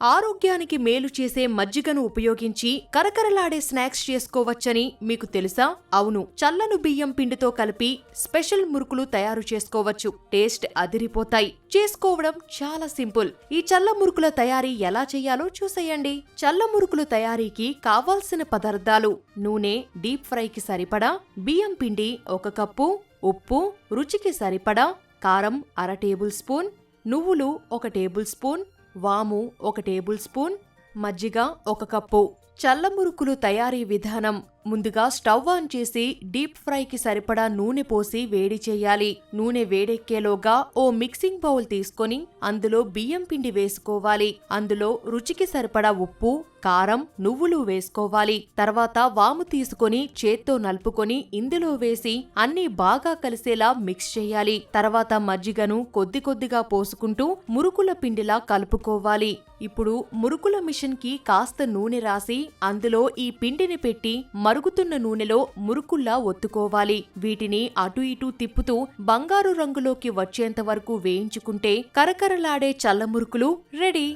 ఆరోగ్యానికి మేలు చేసే మజ్జిగను ఉపయోగించి కరకరలాడే స్నాక్స్ చేసుకోవచ్చని మీకు తెలుసా? అవును, చల్లను బియ్యం పిండితో కలిపి స్పెషల్ మురుకులు తయారు చేసుకోవచ్చు. టేస్ట్ అదిరిపోతాయి. చేసుకోవడం చాలా సింపుల్. ఈ చల్ల మురుకుల తయారీ ఎలా చేయాలో చూసేయండి. చల్ల మురుకులు తయారీకి కావాల్సిన పదార్థాలు: నూనె, డీప్ ఫ్రైకి సరిపడా, బియ్యం పిండి 1 కప్పు, ఉప్పు, రుచికి సరిపడా, కారం 1/2 టేబుల్ స్పూన్, నువ్వులు 1 టేబుల్ స్పూన్, వాము 1 టేబుల్ స్పూన్, మజ్జిగ 1 కప్పు. చల్ల మురుకులు తయారీ విధానం: ముందుగా స్టవ్ ఆన్ చేసి డీప్ ఫ్రైకి సరిపడా నూనె పోసి వేడి చేయాలి. నూనె వేడెక్కేలోగా ఓ మిక్సింగ్ బౌల్ తీసుకొని అందులో బియ్యం పిండి వేసుకోవాలి. అందులో రుచికి సరిపడా ఉప్పు, కారం, నువ్వులు వేసుకోవాలి. తర్వాత వాము తీసుకొని చేత్తో నలుపుకొని ఇందులో వేసి అన్నీ బాగా కలిసేలా మిక్స్ చేయాలి. తర్వాత మజ్జిగను కొద్ది కొద్దిగా పోసుకుంటూ మురుకుల పిండిలా కలుపుకోవాలి. ఇప్పుడు మురుకుల మిషన్ కి కాస్త నూనె రాసి అందులో ఈ పిండిని పెట్టి మరుగుతున్న నూనెలో మురుకుల్లా ఒత్తుకోవాలి. వీటిని అటు ఇటు తిప్పుతూ బంగారు రంగులోకి వచ్చేంత వరకు వేయించుకుంటే కరకరలాడే చల్ల మురుకులు రెడీ.